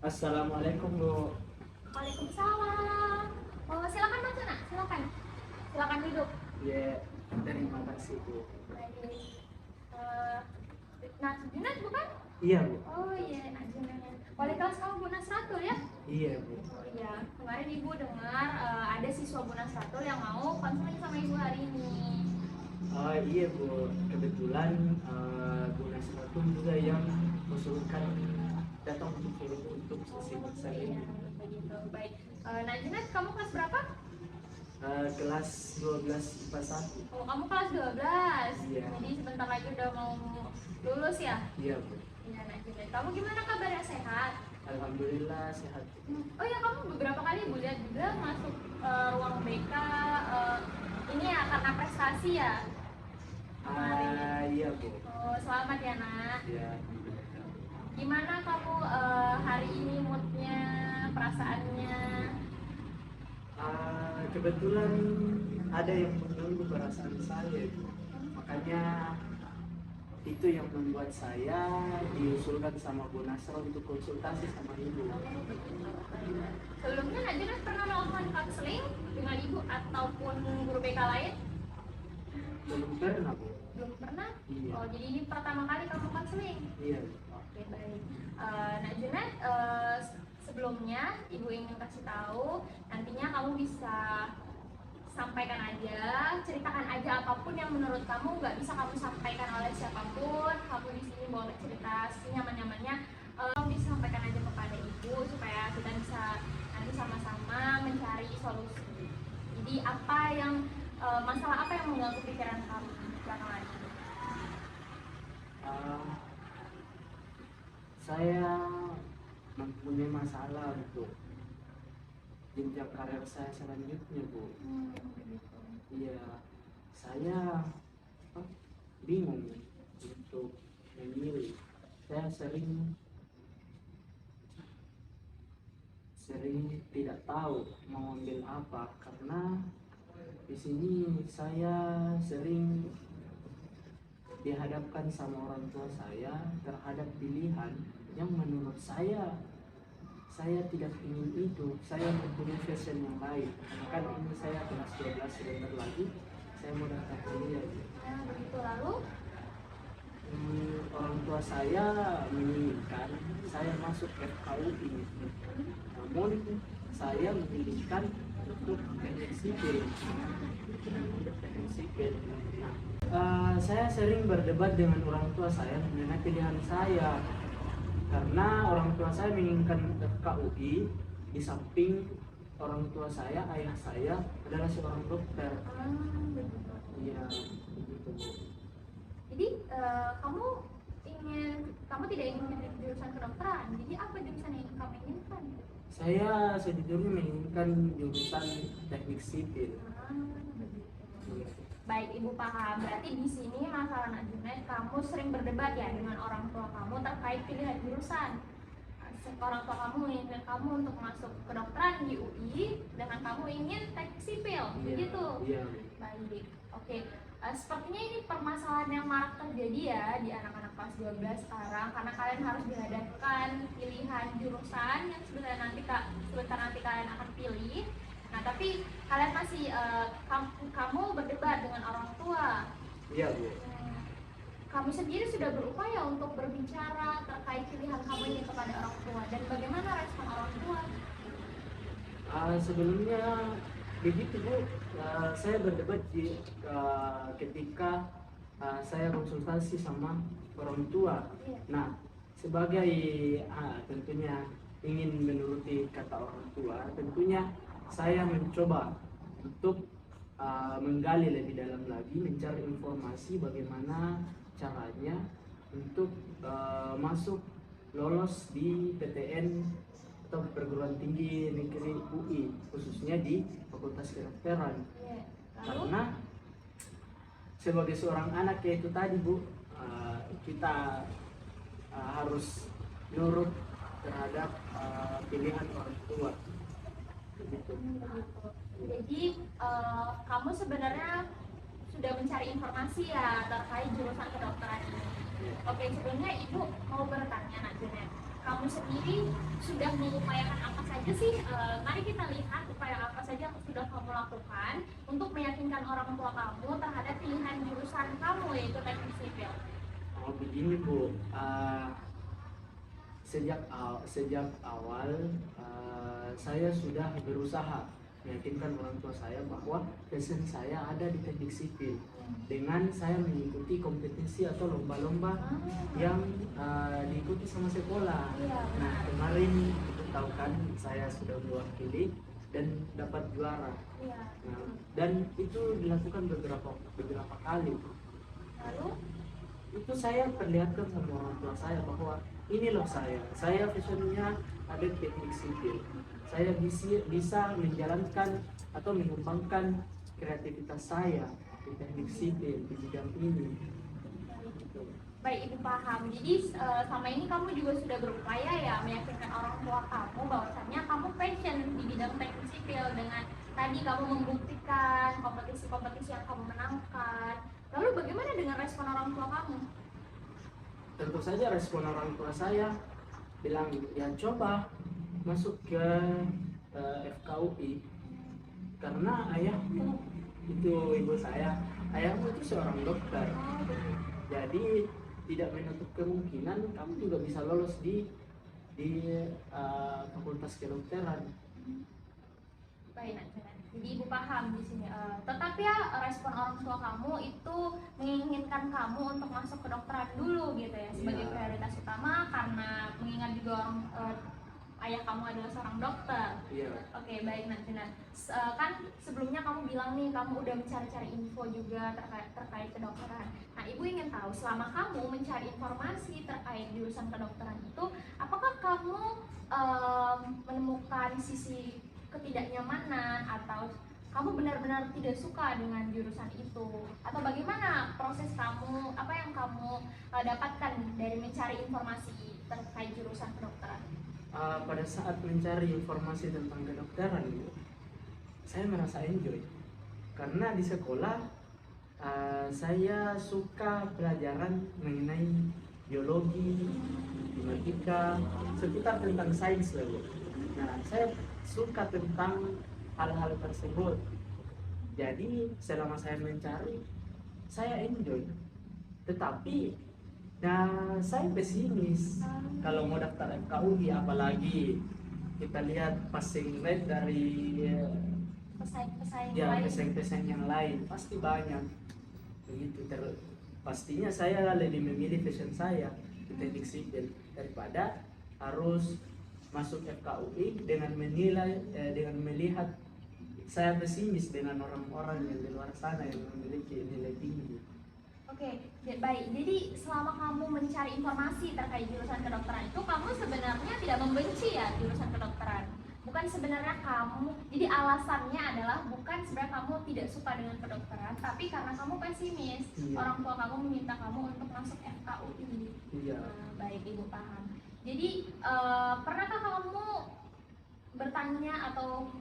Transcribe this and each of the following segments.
Assalamualaikum Bu. Waalaikumsalam. Oh, silakan masuk nak, silakan. Silakan duduk. Ya, terima kasih Bu. Baik. Eh, Nak Junat bukan? Iya Bu. Oh iya, Nak Junat. Wali kelas kamu Bu Nasratul ya? Iya Bu. Oh iya, kemarin Ibu dengar ada siswa Bu Nasratul yang mau konseling sama Ibu hari ini. Oh iya Bu. Kebetulan Bu Nasratul juga yang usulkan datang untuk sesi Oh saya. iya, begitu. Baik. Nak Junat, kamu kelas berapa? Kelas 12 IPA 1. Oh, kamu kelas 12. Iya. Jadi sebentar lagi udah mau lulus ya? Iya Bu. Iya, Nak Junat. Kamu gimana kabarnya, sehat? Alhamdulillah sehat. Oh ya, kamu beberapa kali Ibu lihat juga masuk ruang BK, ini ya karena prestasi ya kemarin. Iya Bu. Oh, selamat ya nak. Iya. Gimana kamu hari ini moodnya, perasaannya? Kebetulan ada yang mengganggu perasaan saya Bu. Makanya itu yang membuat saya diusulkan sama Bu Nasra untuk konsultasi sama Ibu. Sebelumnya Najwa pernah melakukan konseling dengan Ibu ataupun guru BK lain? Belum pernah Bu. Belum pernah? Iya. Oh, jadi ini pertama kali kamu konseling? Iya. Oke, baik. Najwa, sebelumnya Ibu ingin kasih tahu, nantinya kamu bisa sampaikan aja, ceritakan aja apapun yang menurut kamu nggak bisa kamu sampaikan oleh siapapun. Kamu di sini boleh cerita senyaman-nyamannya. Kamu bisa sampaikan aja kepada Ibu supaya kita bisa nanti sama-sama mencari solusi. Jadi apa yang masalah apa yang mengganggu pikiran kamu belakangan ini? Saya mempunyai masalah untuk jenjang karir saya selanjutnya Bu. Iya, saya bingung untuk memilih. Saya sering tidak tahu mau ambil apa karena di sini saya sering dihadapkan sama orang tua saya terhadap pilihan yang menurut saya tidak ingin itu. Saya mempunyai fashion yang lain. Kan ini saya kelas 12 sebentar lagi saya mau daftar kuliah. Begitu. Lalu Orang tua saya menginginkan saya masuk FKUI, namun saya menginginkan untuk teknik sipil. Saya sering berdebat dengan orang tua saya mengenai pilihan saya karena orang tua saya menginginkan FKUI, di samping orang tua saya, ayah saya adalah seorang dokter. Iya, begitu. jadi kamu tidak ingin jurusan kedokteran. Jadi apa jurusan yang kamu inginkan? Saya sejujurnya menginginkan jurusan teknik sipil. Baik, Ibu paham. Berarti di sini masalah Nak Junaid, kamu sering berdebat ya dengan orang tua kamu terkait pilihan jurusan. Orang tua kamu menginginkan kamu untuk masuk kedokteran di UI, dengan kamu ingin teknik sipil, begitu? Iya. Baik, oke. Sepertinya ini permasalahan yang marak terjadi ya di anak-anak kelas 12 sekarang, karena kalian harus dihadapkan pilihan jurusan yang sebentar nanti kalian akan pilih. Nah, tapi kalian masih kamu berdebat dengan orang tua. Iya Bu. Kamu sendiri sudah berupaya untuk berbicara terkait pilihan kamu ini kepada orang tua, dan bagaimana respon orang tua? Sebelumnya begitu Bu, saya berdebat ketika saya konsultasi sama orang tua. Nah, sebagai tentunya ingin menuruti kata orang tua, tentunya saya mencoba untuk menggali lebih dalam lagi, mencari informasi bagaimana caranya untuk masuk lolos di PTN atau perguruan tinggi negeri UI, khususnya di Fakultas Kedokteran. Karena sebagai seorang anak ya itu tadi Bu, kita harus nurut terhadap pilihan orang tua. Jadi kamu sebenarnya sudah mencari informasi ya terkait jurusan kedokteran ini. Oke, sebelumnya Ibu mau bertanya Nak Junet. kamu sendiri sudah mengupayakan apa saja sih? Mari kita lihat upaya apa saja yang sudah kamu lakukan untuk meyakinkan orang tua kamu terhadap pilihan jurusan kamu, yaitu teknik sipil. Oh begini Bu, sejak awal saya sudah berusaha meyakinkan orang tua saya bahwa passion saya ada di teknik sipil dengan saya mengikuti kompetisi atau lomba-lomba yang diikuti sama sekolah. Iya, Nah benar. kemarin itu tahu kan saya sudah mewakili dan dapat juara. Iya. Nah, dan itu dilakukan beberapa kali. Lalu, Itu saya perlihatkan sama orang tua saya bahwa ini loh saya passionnya ada di teknik sipil. Saya bisa menjalankan atau mengembangkan kreativitas saya di teknik sipil di bidang ini. baik Ibu paham. Jadi selama ini kamu juga sudah berupaya ya meyakinkan orang tua kamu bahwasannya kamu passion di bidang teknik sipil dengan tadi kamu membuktikan kompetisi-kompetisi yang kamu menangkan. Lalu bagaimana dengan respon orang tua kamu? Tentu saja respon orang tua saya bilang ya coba masuk ke FKUI karena ayahmu itu ayahmu itu seorang dokter. Jadi tidak menutup kemungkinan kamu juga bisa lolos di fakultas kedokteran. Baik, Nak. Jadi Ibu paham di sini. Tetap ya respon orang tua kamu itu menginginkan kamu untuk masuk kedokteran dulu gitu ya sebagai Iya. prioritas utama karena mengingat juga ayah kamu adalah seorang dokter. Iya. Oke, baik Nak. Kan sebelumnya kamu bilang nih kamu udah mencari-cari info juga terkait kedokteran. Nah, Ibu ingin tahu selama kamu mencari informasi terkait jurusan kedokteran itu, apakah kamu menemukan sisi ketidaknyamanan atau kamu benar-benar tidak suka dengan jurusan itu, atau bagaimana proses kamu, apa yang kamu dapatkan dari mencari informasi terkait jurusan kedokteran? Pada saat mencari informasi tentang kedokteran saya merasa enjoy karena di sekolah saya suka pelajaran mengenai biologi, matematika, seputar tentang sains lalu. Nah, saya suka tentang hal-hal tersebut. Jadi selama saya mencari, saya enjoy. Tetapi, nah saya pesimis kalau mau daftar FKUI, apalagi kita lihat passing rate dari Pesaing-pesaing ya lain. pesaing-pesaing yang lain pasti banyak. Begitu pastinya saya lebih memilih passion saya di teknik sipil daripada harus masuk FKUI dengan melihat saya pesimis dengan orang-orang yang di luar sana yang memiliki nilai tinggi. Oke, baik. Jadi selama kamu mencari informasi terkait jurusan kedokteran itu, kamu sebenarnya tidak membenci ya jurusan kedokteran. Bukan sebenarnya kamu, jadi alasannya adalah bukan sebenarnya kamu tidak suka dengan kedokteran, tapi karena kamu pesimis. Iya. Orang tua kamu meminta kamu untuk masuk FKUI. Iya. Baik, Ibu paham. Jadi pernahkah kamu bertanya atau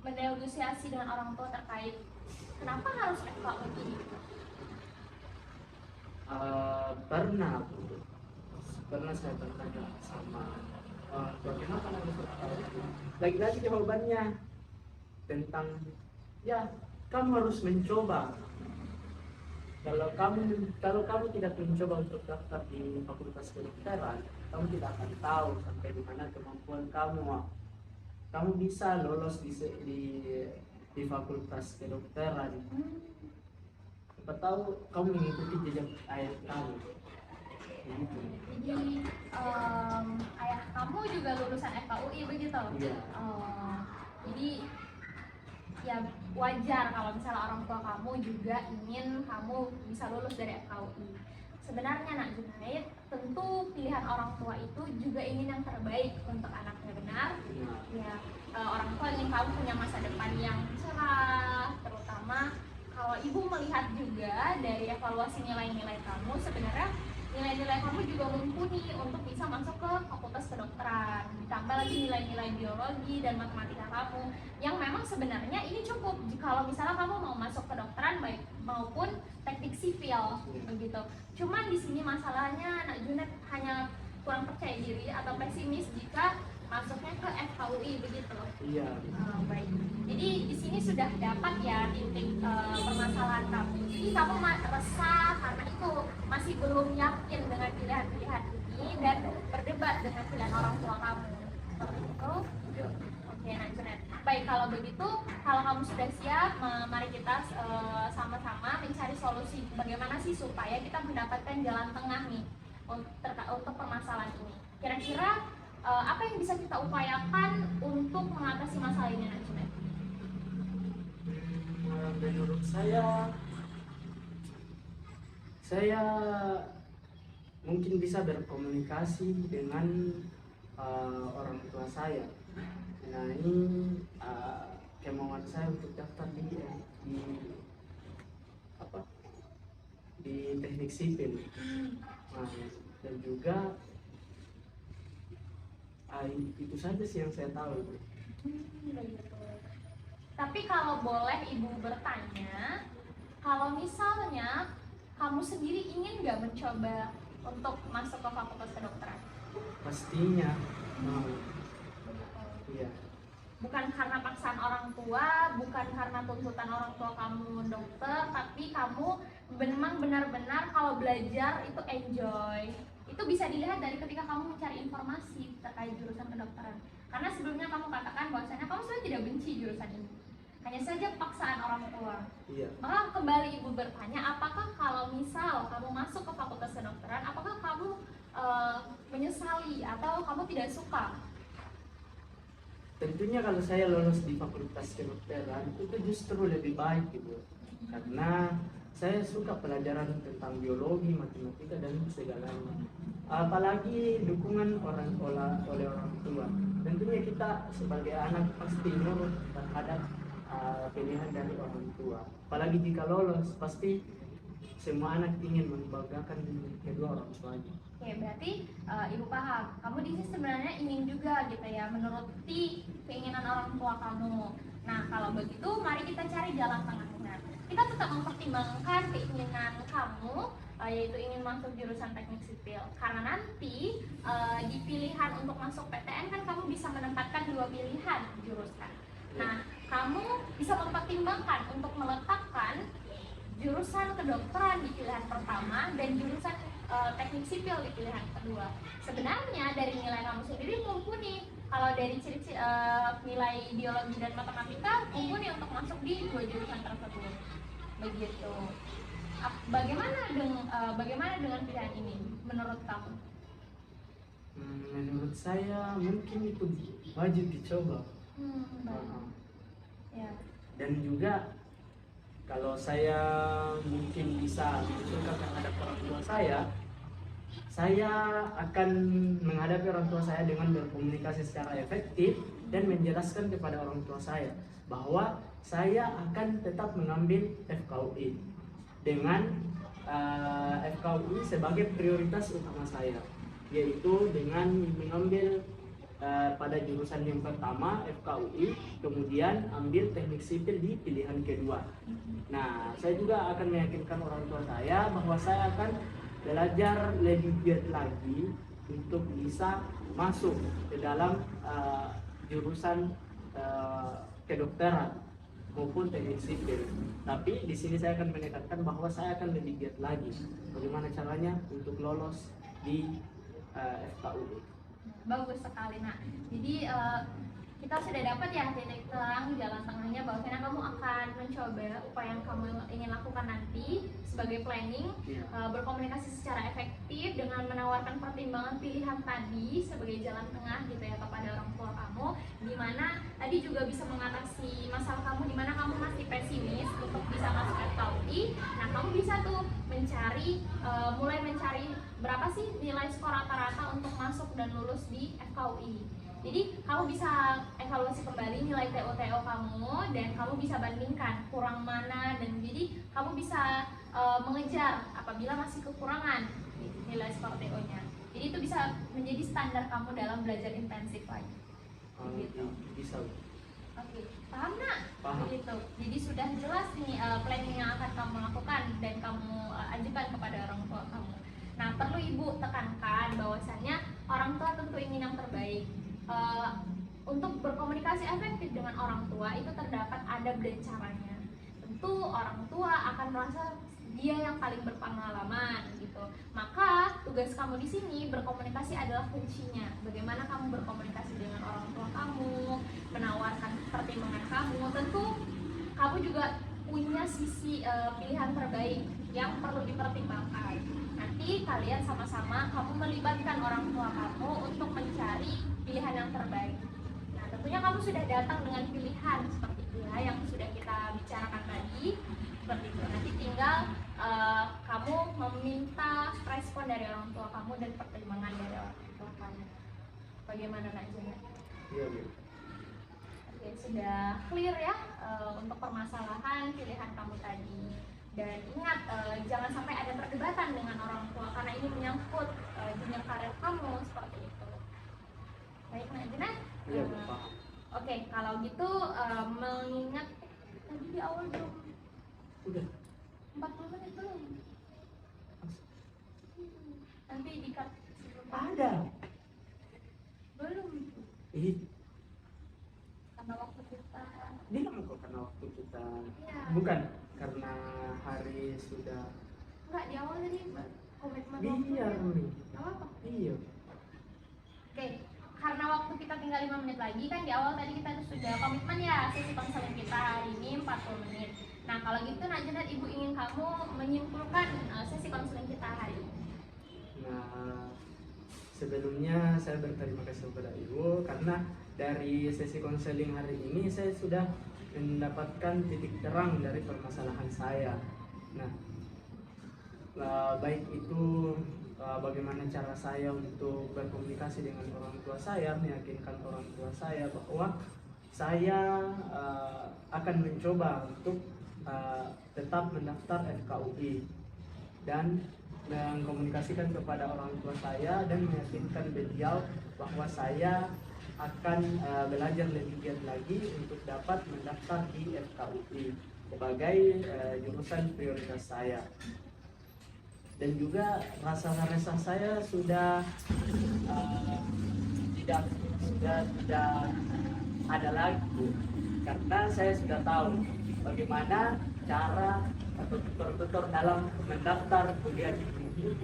bernegosiasi dengan orang tua terkait kenapa harus FKUI? Pernah saya bertanya sama kenapa harus FKUI? Lagi-lagi jawabannya tentang ya kamu harus mencoba. Kalau kamu tidak mencoba untuk daftar di fakultas kedokteran, kamu tidak akan tahu sampai di mana kemampuan kamu. Kamu bisa lolos di fakultas kedokteran. Siapa tahu kamu mengikuti jejak ayah kamu. Begitu. Jadi ayah kamu juga lulusan FKUI begitu? Iya. Jadi ya wajar kalau misalnya orang tua kamu juga ingin kamu bisa lulus dari FKUI. Sebenarnya Nak Junaid, tentu pilihan orang tua itu juga ingin yang terbaik untuk anaknya, benar? Nah, Ya, orang tua ingin kamu punya masa depan yang cerah, terutama kalau ibu melihat juga dari evaluasi nilai-nilai kamu, sebenarnya nilai-nilai kamu juga mumpuni untuk bisa masuk ke fakultas kedokteran. Ditambah lagi nilai-nilai biologi dan matematika kamu yang memang sebenarnya ini cukup kalau misalnya kamu mau masuk kedokteran baik maupun teknik sipil begitu. Cuman di sini masalahnya Nak Junaid hanya kurang percaya diri atau pesimis jika masuknya ke FKUI begitu. Iya. Baik. Jadi di sini sudah dapat ya titik permasalahan kamu. Jadi kamu resah karena itu masih belum yakin dengan pilihan-pilihan ini dan berdebat dengan pilihan orang tua kamu. Seperti itu. Iya. Oke, nah Junet. Baik, kalau begitu, kalau kamu sudah siap, mari kita sama-sama mencari solusi. Bagaimana sih supaya kita mendapatkan jalan tengah nih untuk permasalahan ini. Kira-kira apa yang bisa kita upayakan untuk mengatasi masalah ini, Junet? Menurut saya mungkin bisa berkomunikasi dengan orang tua saya. Nah, ini kemauan saya untuk daftar di apa di teknik sipil. Nah, dan juga itu saja sih yang saya tahu. Tapi kalau boleh ibu bertanya, kalau misalnya kamu sendiri ingin nggak mencoba untuk masuk ke fakultas kedokteran? Pastinya mau. Iya. Bukan karena paksaan orang tua, bukan karena tuntutan orang tua kamu dokter, tapi kamu memang benar-benar kalau belajar itu enjoy. Itu bisa dilihat dari ketika kamu mencari informasi terkait jurusan kedokteran. Karena sebelumnya kamu katakan bahwasanya kamu sebenarnya tidak benci jurusan ini, hanya saja paksaan orang tua. Iya. Maka kembali ibu bertanya, apakah kalau misal kamu masuk ke fakultas kedokteran, apakah kamu menyesali atau kamu tidak suka? Tentunya kalau saya lolos di fakultas kedokteran itu justru lebih baik gitu, karena saya suka pelajaran tentang biologi, matematika dan segalanya. Apalagi dukungan oleh orang tua. Tentunya kita sebagai anak pasti nurut terhadap pilihan dari orang tua. Apalagi jika lolos, pasti semua anak ingin membanggakan kedua orang tuanya. Oke, berarti ibu paham. Kamu di sini sebenarnya ingin juga gitu ya, menuruti keinginan orang tua kamu. Nah, kalau begitu, mari kita cari jalan tengahnya. Kita tetap mempertimbangkan keinginan kamu, yaitu ingin masuk jurusan teknik sipil. Karena nanti di pilihan untuk masuk PTN kan kamu bisa menempatkan 2 pilihan jurusan. Nah, kamu bisa mempertimbangkan untuk meletakkan jurusan kedokteran di pilihan pertama dan jurusan teknik sipil di pilihan kedua. Sebenarnya dari nilai kamu sendiri mumpuni. Kalau dari nilai biologi dan matematika mumpuni untuk masuk di 2 jurusan tersebut. Begitu. Bagaimana dengan pilihan ini menurut kamu? Menurut saya mungkin itu wajib dicoba. Ya. Dan juga kalau saya mungkin bisa suka terhadap orang tua saya akan menghadapi orang tua saya dengan berkomunikasi secara efektif dan menjelaskan kepada orang tua saya bahwa saya akan tetap mengambil FKUI dengan FKUI sebagai prioritas utama saya, yaitu dengan mengambil pada jurusan yang pertama FKUI, kemudian ambil teknik sipil di pilihan kedua. Nah, saya juga akan meyakinkan orang tua saya bahwa saya akan belajar lebih giat lagi untuk bisa masuk ke dalam jurusan kedokteran maupun teknik sipil. Tapi di sini saya akan menekankan bahwa saya akan lebih giat lagi bagaimana caranya untuk lolos di FKUI. Bagus sekali. Nah, jadi kita sudah dapat ya titik terang jalan tengahnya bahwasanya kamu akan mencoba upaya yang kamu ingin lakukan nanti sebagai planning, berkomunikasi secara efektif dengan menawarkan pertimbangan pilihan tadi sebagai jalan tengah gitu ya kepada orang tua kamu, di mana tadi juga bisa mengatasi masalah kamu di mana kamu masih pesimis untuk bisa masuk FKUI. Nah, kamu bisa tuh mulai mencari berapa sih nilai skor rata-rata untuk masuk dan lulus di FKUI. Jadi kamu bisa evaluasi kembali nilai TO kamu dan kamu bisa bandingkan kurang mana, dan jadi kamu bisa mengejar apabila masih kekurangan nilai skor TO-nya. Jadi itu bisa menjadi standar kamu dalam belajar intensif lagi. Gitu. Bisa. Oke, paham nak? Paham. Gitu. Jadi sudah jelas nih planning yang akan kamu lakukan dan kamu ajukan kepada orang tua kamu. Nah, perlu ibu tekankan bahwasannya orang tua tentu ingin yang terbaik. Untuk berkomunikasi efektif dengan orang tua itu terdapat adab dan caranya. Tentu orang tua akan merasa dia yang paling berpengalaman gitu. Maka tugas kamu di sini berkomunikasi adalah kuncinya. Bagaimana kamu berkomunikasi dengan orang tua kamu, menawarkan pertimbangan kamu. Tentu kamu juga punya sisi pilihan terbaik yang perlu dipertimbangkan. Nanti kalian sama-sama kamu melibatkan orang tua kamu untuk mencari pilihan yang terbaik. Nah, tentunya kamu sudah datang dengan pilihan seperti itu ya, yang sudah kita bicarakan tadi. Seperti itu. Nanti tinggal kamu meminta respon dari orang tua kamu dan pertimbangan dari orang tua kamu. Bagaimana Najwa? Iya Bu. Oke, sudah clear ya untuk permasalahan pilihan kamu tadi. Dan ingat, jangan sampai ada perdebatan dengan orang tua karena ini menyangkut jenjang karir kamu seperti itu. Baik Najwa? Iya Bu, paham. Oke, kalau gitu mengingat tadi di awal belum Udah. 40 menit belum? Nanti di-cut sebelum Ada. belum Ih, karena waktu kita bilang kok karena waktu kita ya. bukan karena hari sudah Enggak, di awal tadi komitmen biar waktu. nih. Apa? Iya. Oke, karena waktu kita tinggal 5 menit lagi kan di awal tadi kita sudah komitmen ya sesi konseling kita hari ini 40 menit. Nah kalau gitu Najwa, ibu ingin kamu menyimpulkan sesi konseling kita hari ini. Nah, sebelumnya saya berterima kasih kepada Ibu karena dari sesi konseling hari ini saya sudah mendapatkan titik terang dari permasalahan saya. Nah, baik itu bagaimana cara saya untuk berkomunikasi dengan orang tua saya, meyakinkan orang tua saya bahwa saya akan mencoba untuk tetap mendaftar FKUI dan mengkomunikasikan kepada orang tua saya dan meyakinkan beliau bahwa saya akan belajar lebih giat lagi untuk dapat mendaftar di FKUI sebagai jurusan prioritas saya. Dan juga rasa resah saya sudah tidak ada lagi karena saya sudah tahu bagaimana cara atau tutor dalam mendaftar kuliah di sini.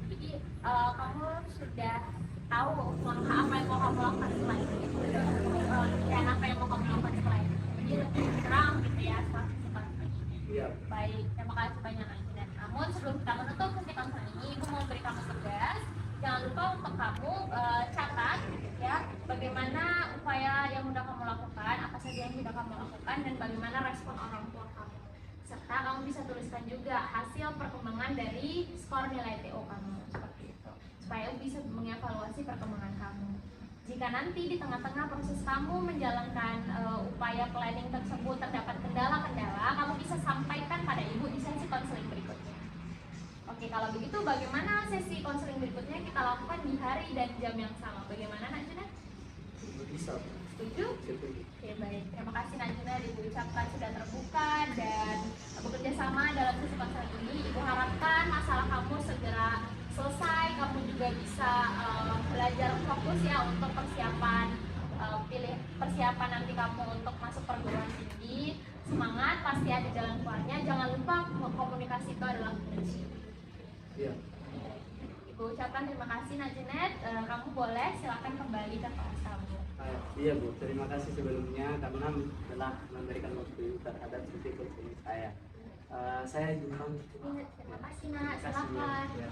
Jadi kamu sudah tahu langkah apa yang mau kamu lakukan setelah itu, dan apa yang mau kamu lakukan setelah itu. Jadi lebih terang gitu ya cepat. Iya. Baik, terima kasih banyak Najwa. Namun sebelum kita menutup sesi konseling ini, ibu mau beri kamu tugas. Jangan lupa untuk kamu catat ya bagaimana upaya yang sudah kamu lakukan, apa saja yang sudah kamu lakukan, dan bagaimana respon orang tua kamu. Serta kamu bisa tuliskan juga hasil perkembangan dari skor nilai TO kamu seperti itu, supaya bisa mengevaluasi perkembangan kamu. Jika nanti di tengah-tengah proses kamu menjalankan upaya planning tersebut terdapat kendala-kendala, kamu bisa sampaikan pada ibu di sesi konseling berikutnya. Oke, kalau begitu bagaimana sesi konseling berikutnya kita lakukan di hari dan jam yang sama? Bagaimana Najwa? Bisa. Setuju? Setuju. Oke, baik. Terima kasih Najwa, Ibu ucapkan sudah terbuka dan bekerja sama dalam sesi konseling ini. Ibu harapkan masalah kamu segera selesai, kamu juga bisa belajar fokus ya untuk persiapan nanti kamu untuk masuk perguruan tinggi. Semangat, pasti ada jalan keluarnya. Jangan lupa komunikasi itu adalah kunci. Iya. Ibu ucapkan terima kasih Najwa. Kamu boleh silakan kembali ke kelas kamu. Iya Bu, terima kasih sebelumnya karena telah memberikan waktu terhadap sesi konseling saya. Saya Juman. Terima kasih Nak, Terima kasih, silakan. ya.